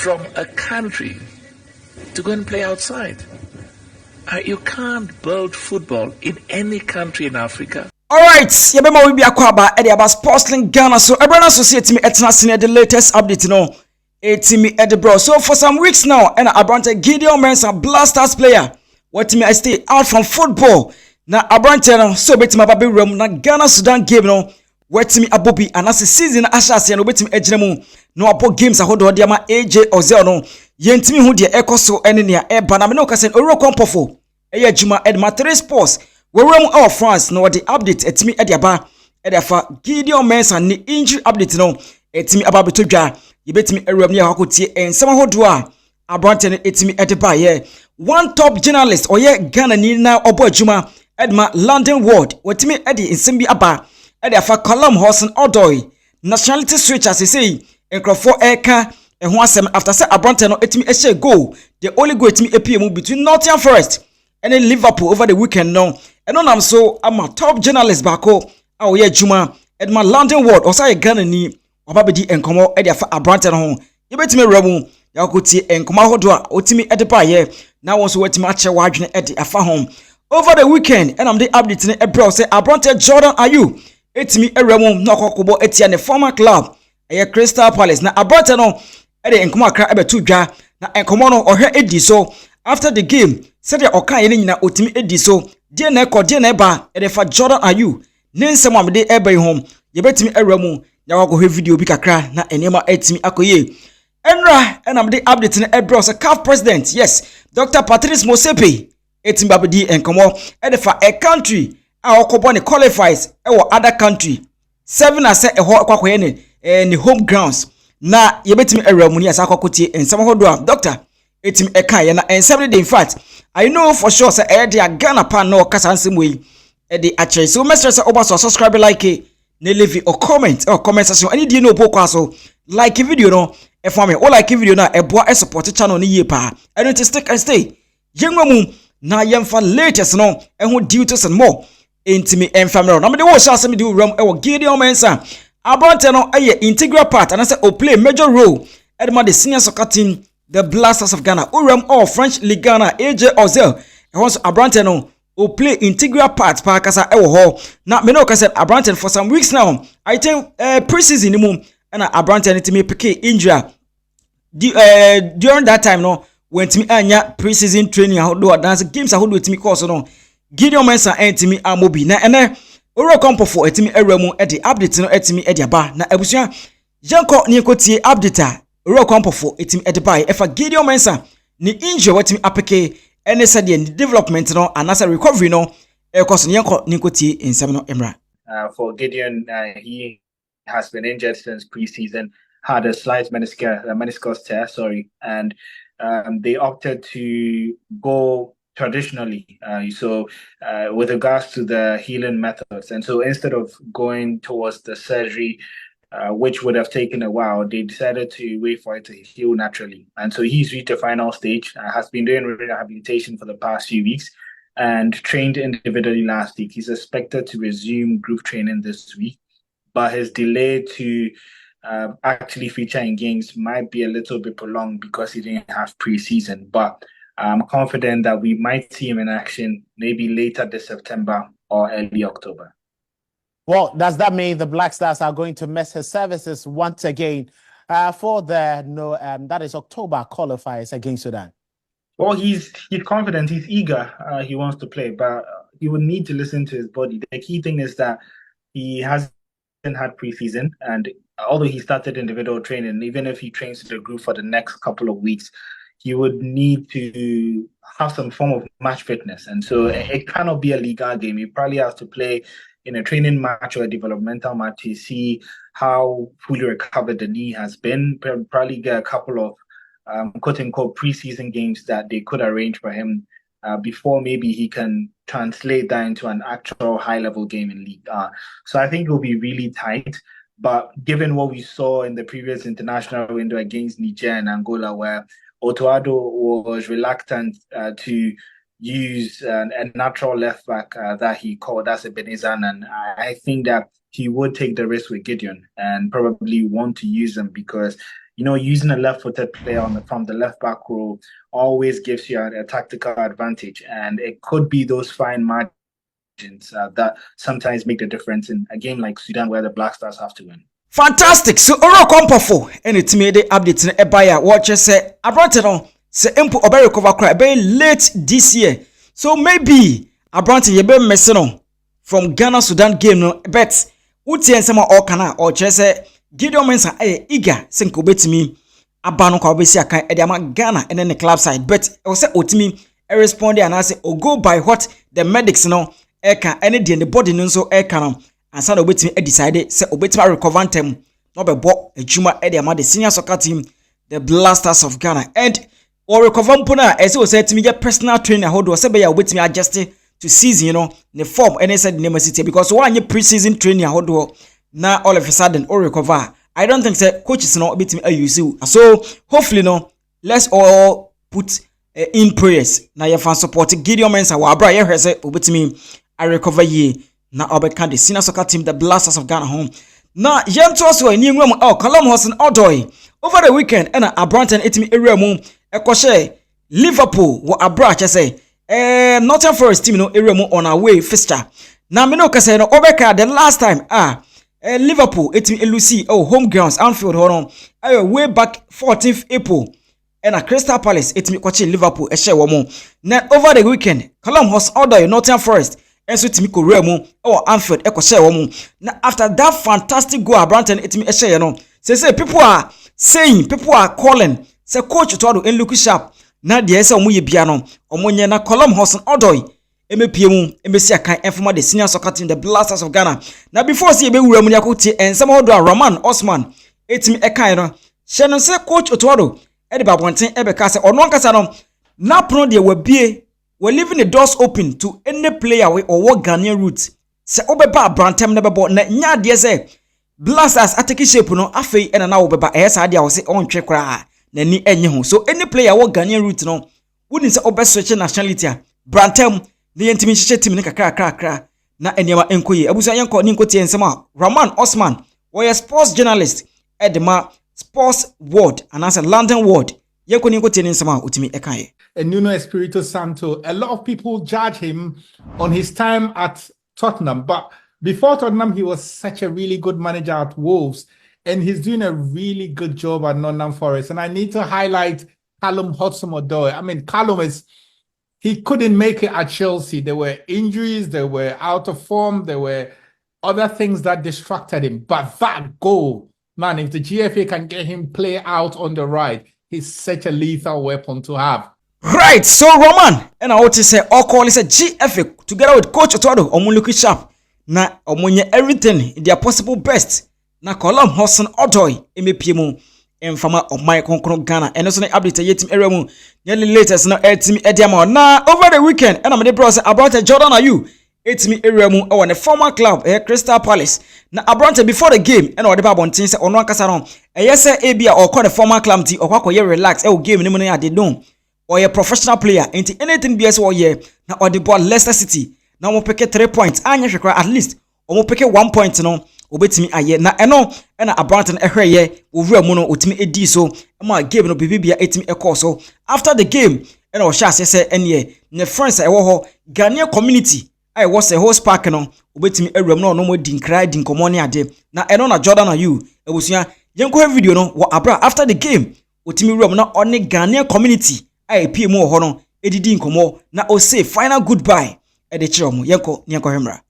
from a country to go and play outside. You can't build football in any country in Africa. Alright, yabema we be akwaba e about Sportslink Ghana. So everyone associate me etna senior the latest update no. Etimi Edebro. So for some weeks now, and Abrante Gideon Mensah Blasters player. What me I stay out from football. Na Abrante no so betima baby room na Ghana Sudan game no. Wetimi abobi and as a season ashase no betimi ejinemu no abo games ahodo de ama AJ Ozel no. Yentimi hu de ekoso ene ne e ba na me no ka sen oro kompofo. Eye juma Edma 3 Sports. We room of France no the update etimi ediaba edafa Gideon Mensah ni injury update no etimi ababeto dwa yebetimi ewram ne hakotie ensem hodo a Abrante no etimi edeba ye one top journalist oye Ghana ni na obo adwuma Edma London World wetimi edi ensem bi aba edafa Callum Hudson Odoi nationality switch as say enkrofo eka eho asem after say Abrante no etimi ehye goal the only goal etimi epm between Nottingham Forest and then Liverpool over the weekend no. And on I'm so I'm a top journalist bako awo ye juma Edma London World osa Ghana ni obabedi enkomo e dia fa Abrante no ho yebetime ramu ya okoti enkomo hodo a otimi edepa ye na won so wetimi ache wadwene ede afa home over the weekend and I'm the update ne ebro say Abrante Jordan AYEW etimi eramu na kokobo etia ne former club eye Crystal Palace na Abrante no ede enkomo akra ebetu dwa na enkomo no ohwe edi so after the game said the okan ye nyina otimi edi so die na ekọ die na eba edefa Jordan AYEW ne nsem amde eba hom yebetimi eramu ya wagohwe video bi kakra na enema etimi akoye enra enamde update na ebro se CAF president yes Dr. Patrice Motsepe etimi babedi enkomo edefa a country a okobo ne qualifies ewo other country 7 ase eho kwakoye ne home grounds na yebetimi eramu ni asa kwakotie ensem hodo a doctor etimi eka ye na ensem in fact I know for sure say e dey Ghana pan no kasa nsem we e dey ache so mestre say oba so subscribe like ne leave or comment section any dey no poko aso like video no e for me o like video na e boa e support channel ni ye pa and to stick and stay yenwa mu na yemfa latest no e ho duties and more intimi enfamero na me dey wo sha me dey ram e wo Gideon Mensah Abrante no e integral part and say o play major role e the senior soccer team the Blasters of Ghana uram all French Ligue Ghana AJ Ozel e won Abrante no o play integral part pa kasa e wo ho na me no ka said Abrante for some weeks now I think pre-season ni mu and Abrante ni timi pick injury during that time no when timi anya pre-season training do dance games ahodo timi course no Gideon Mensah entimi amobi na ene oro kompofo etimi eramu e de update no etimi e de aba na abusua jenko ni kotie update oro kompofo etimi e de bai efa Gideon Mensah ni injury wetimi apeke ene said the development no anasa recovery no e course ni yenko ni kotie ensem no emra. For Gideon, he has been injured since preseason, had a slight meniscus tear, and they opted to go traditionally. With regards to the healing methods, and so instead of going towards the surgery, which would have taken a while, they decided to wait for it to heal naturally. And so he's reached the final stage, has been doing rehabilitation for the past few weeks, and trained individually last week. He's expected to resume group training this week, but his delay to actually feature in games might be a little bit prolonged because he didn't have preseason. But I'm confident that we might see him in action maybe later this September or early October. Well, does that mean the Black Stars are going to miss his services once again for the that is October qualifiers against Sudan? Well, he's confident, he's eager, he wants to play, but he would need to listen to his body. The key thing is that he hasn't had preseason, and although he started individual training, even if he trains the group for the next couple of weeks, he would need to have some form of match fitness. And so it cannot be a Liga game. He probably has to play in a training match or a developmental match to see how fully recovered the knee has been. Probably get a couple of quote-unquote preseason games that they could arrange for him before maybe he can translate that into an actual high-level game in League. So I think it will be really tight. But given what we saw in the previous international window against Niger and Angola, where Otoado was reluctant to use a natural left back that he called as Ebenezer, and I think that he would take the risk with Gideon and probably want to use him because using a left-footed player from the left back row always gives you a tactical advantage, and it could be those fine margins that sometimes make the difference in a game like Sudan where the Black Stars have to win. Fantastic. So Oro Kompofo and it's made the update in Ebaya. Watch say Abranton say Empo Obe recover cry very late this year. So maybe Abranton you be messing from Ghana Sudan game no bet uti en sama or kana or say Gideon Mensah eager senko betimi aba no kwa obesi akan e ama Ghana and then the club side, but I say otimi respond and I say go by what the medics no eka any the body no so eka no and so obetimi decide say obetimi recover them no be bo ejuma e ama the senior soccer team the Blasters of Ghana, and or recover mpona e say o say timi get personal trainer hold o say be ya obetimi adjust to season the form and said the name city because one year pre-season training hold o now all of a sudden or recover. I don't think say coaches no betimi use. So hopefully let's all put in prayers na your fan support Gideon Mensah wa bra ye say obetimi I recover ye na obeka the senior soccer team the Blasters of Ghana home. Na yento so ani nwam Callum Hudson Odoi over the weekend and Abranton etimi area mu ekoshe Liverpool wa abra che say Nottingham Forest team area mu on away fixture. Na me no kase no obeka the last time Liverpool etimi elusi home grounds Anfield hono way back 14th April and Crystal Palace etimi kwache Liverpool ehye wo mu. Na over the weekend Callum Hudson Odoi Nottingham Forest enso timi korea mu Anfield ekoshe wo mu. Na after that fantastic goal Abranton etimi ehye no say people are saying, people are calling say coach to en look sharp na de say omo ye bia no omo nye na Callum Hudson Odoi emepie mu emesi akan enfoma the senior soccer team the Blasters of Ghana. Na before say be wura mu yakotie ensem hodo Roman Osman etimi ekan no she no say coach Otuado e de babonten e be ka say ono nkasa no na pro de wabie we leaving the doors open to any player or what Ghanaian route say obeba Abrantem na bebo na nya de say Blasters atake shape no afei ena na obeba ehsa de a wo say ontwe kra na ni enye ho. So any player what Ghanaian route no wouldn't say obe switch nationality Brantem the yentimi hye team ne kakra na eniema enkoye abusa yenko ni nkotie nsema Roman Osman was sports journalist at the sports world and as a London world yenko ni nkotie nsema utimi ekaye. And Nuno Espirito Santo, a lot of people judge him on his time at Tottenham, but before Tottenham he was such a really good manager at Wolves, and he's doing a really good job at Nottingham Forest. And I need to highlight Callum Hudson Odoi. I mean, he couldn't make it at Chelsea. There were injuries, they were out of form, there were other things that distracted him. But that goal, man, if the GFA can get him play out on the right, he's such a lethal weapon to have. Right, so Roman, and I want to say all call is a GFA together with Coach Otuado, Omuluki Sharp. Na omonye everything in their possible best. Na Callum Hudson Odoi emepie Enfama of my Concron Ghana and also update yetim eremu nearly latest no team ediama na over the weekend and I'm the bros about Jordan Ayew etimi eremu on the former club Crystal Palace na Abrante before the game and the babontin say ono akasa no say ebia or call the former club team or kwakoye relax game ni mo na ade don or a professional player into anything BS or year na or the ball Leicester City na mo pick 3 points anya hwekra at least or mo pick 1 point no obetimi aye na eno na Abranton ehweye ovura mu no otimi edi so ma game no bibia etimi ekọ so after the game ena o sha say ene ne friends ewo ho Ghanaian community I was a host park no obetimi awram no mo di nkra di nkomo ne ade na eno na Jordan Ayew ebusua yenko video no wo abra after the game otimi awram na on Ghanaian community ai pm ho no edidi nkomo na o say final goodbye e de kire mo yenko hwemra.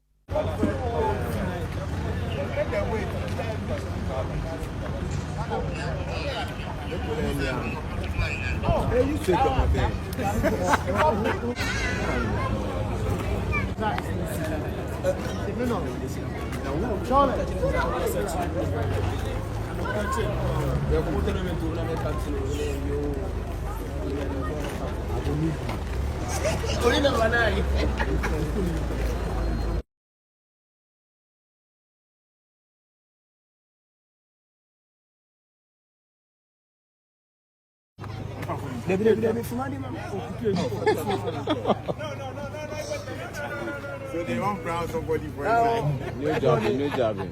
So they won't brown somebody for inside. No job.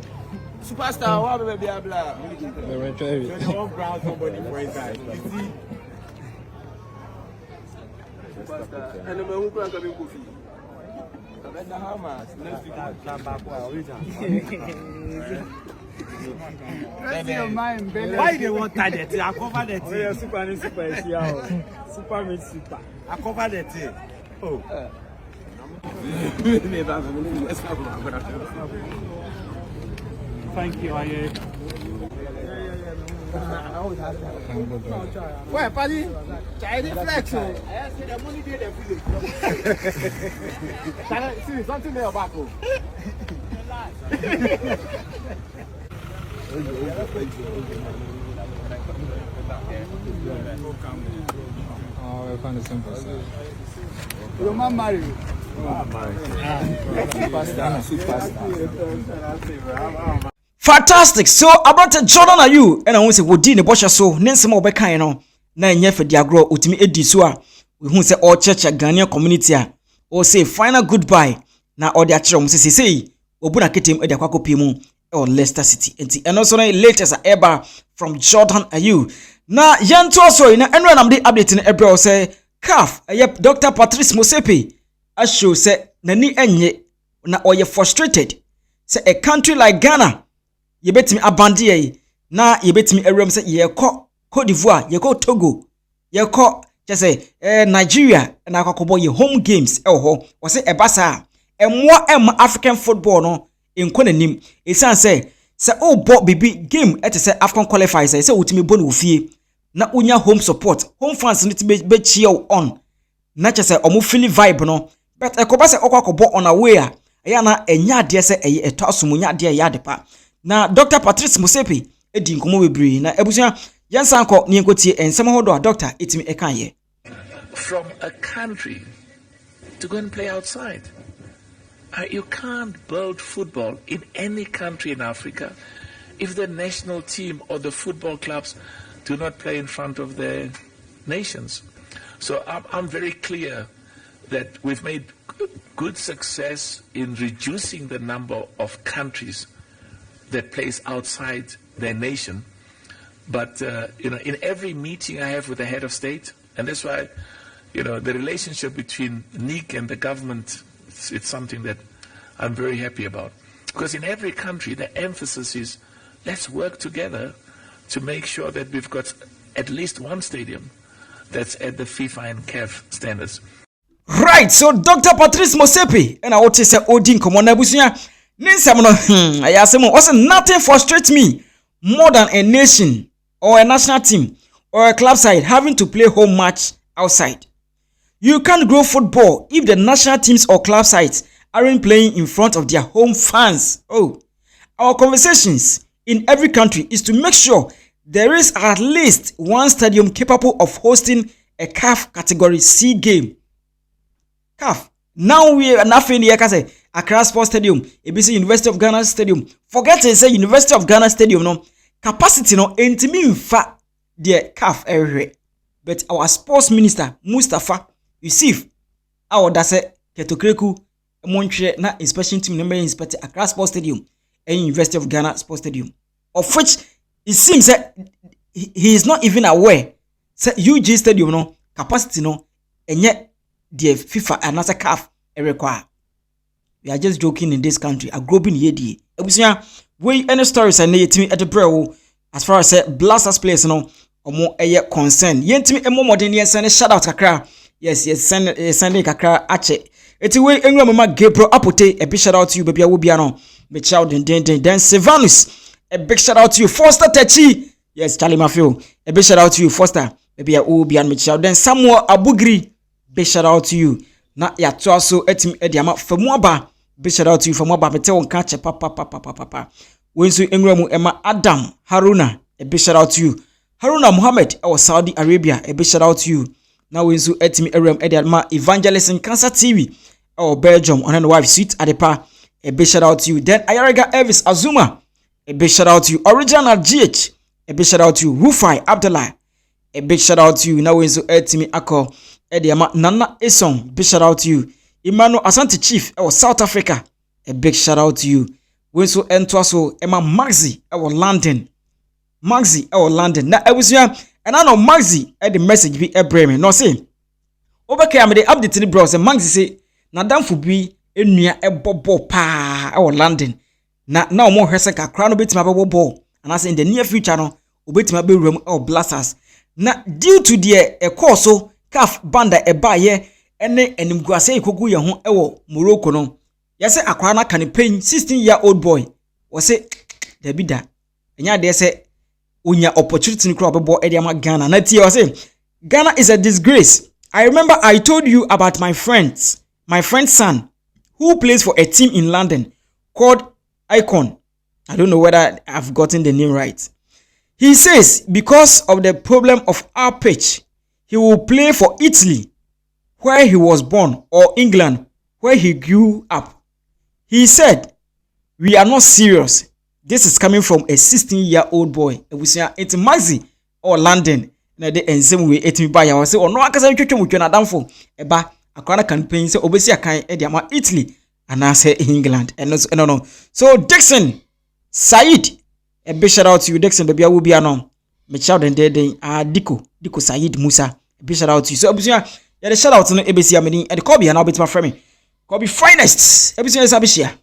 Superstar, what baby blah. One ground somebody for inside. You see. Superstar. And who can come in coffee? Why they want target? I cover the thing. Oh, yeah, super means super. I cover the thing. Oh. Thank you, Aye. Where, buddy? Chinese flex. See, something there back. Oh, I found the simple side. Your mom married. Fantastic. So about Jordan are you and I want to say wodi ne bosha so nensem obekan no na enye fedi agro otimi edi so a we hu say all church Ghanaian community a o say final goodbye na all dia chiro say say obu na ketem edi akwakopi mu or Leicester City enti and also na latest ever from Jordan are you na yanto so na enro na mde update na ebro say CAF Dr. Patrice Motsepe show say nani enye na oye frustrated say a country like Ghana yebetimi abandie na yebetimi ewrem say yekọ Cote d'Ivoire yekọ Togo yekọ say Nigeria na akwakobo ye home games ho o say ebasa emwa African football no enko nanim esan say o bo bibi game say African qualifiers say wotimi bo no fie na unya home support home fans no tibe be cheer on na say omo feel vibe no but ekoba say okwakobo on away a ya na enya ade say eto asomunya ade ya depa na Dr. Patrice Motsepe edi nkomo webri na ebusia yansanko ni enkotie ensem hodo doctor etimi ekan ye from a country to go and play outside. You can't build football in any country in Africa if the national team or the football clubs do not play in front of their nations. So I'm very clear that we've made good success in reducing the number of countries that plays outside their nation. But, in every meeting I have with the head of state, and that's why, the relationship between NIC and the government, it's something that I'm very happy about. Because in every country, the emphasis is, let's work together to make sure that we've got at least one stadium that's at the FIFA and CAF standards. Right, so Dr. Patrice Motsepe, and I would say, Odin, come on, Abusia. Nothing frustrates me more than a nation or a national team or a club side having to play home match outside. You can't grow football if the national teams or club sides aren't playing in front of their home fans. Our conversations in every country is to make sure there is at least one stadium capable of hosting a CAF Category C game. CAF. Now we are nothing here. Say Accra Sports Stadium, ABC University of Ghana Stadium. Forget to say University of Ghana Stadium. No capacity. No intimi infa the CAF area. But our sports minister Mustafa Yusuf, our dase Ketokreku, Montreal na inspection team number inspect Accra Sports Stadium and University of Ghana Sports Stadium, of which it seems that he is not even aware. Say UG Stadium no capacity no and yet the FIFA and as a CAF require. We are just joking in this country. A groping yedi. Ebusia, we any stories and yetimi at the bro as far as blasters players no or more concern. Yentimi emo modern send shout out kakra. Yes, send kakra ache. Eti we enwa mama Gabriel Apote a big shout out to you baby awobiano. Me child then Sevanus. A big shout out to you Foster Techi. Yes, Charlie Mafio. A big shout out to you Foster. Baby awobian me child then Samuel Abugri. Big shout out to you. Na ya so etim ediama famuaba. Big shout out to you famuaba mete won catch papa. Wensu engramu Emma Adam Haruna. A big shout out to you. Haruna Mohammed or Saudi Arabia. A big shout out to you. Now wensu etim eram ediama Evangelist in Cancer TV or Belgium on and wife sweet adepa. A big shout out to you. Then Ayariga Elvis Azuma. A big shout out to you. Original GH. A big shout out to you. Rufai Abdullah. A big shout out to you. Now wensu etimi ako Ediama Nana Esong, big shout out to you. Emmanuel Asante Chief, South Africa, a big shout out to you. we so ento so ema Maxi e London Maxi e London na ebusua ena no Maxi e the message bi e breme no say obeka am the update ni bro say Maxi say na damfo bi enua e bobo pa e London na omo hwese kakra no betima bobo and in the near future no obetima be wuram e Blasters na due to the course so CAF banda e ba ye ene enimguase ikogu ye ho e Morocco no yese akwara na campaign 16-year-old boy wose Dabida enya de se onya opportunity ni obebo e de ama Ghana na tie wose Ghana is a disgrace. I remember I told you about my friend's son who plays for a team in London called Icon. I don't know whether I've gotten the name right. He says because of the problem of our pitch, he will play for Italy, where he was born, or England, where he grew up. He said, we are not serious. This is coming from a 16-year-old boy. It's Maxi or London. Na de ensem we etimi ba ya wo se ono akasa twetwe mutwe na damfo eba akwana campaign se obesi akan e de ama Italy anase England no. So Dixon Said, a big shout out to you Dixon baby will be anon me shout den Diko Said Musa, a big shout out to you. So obesi ya the shout out no ebesi ameni e de call be na obeti ma frame call be finest ebesi ya sabishia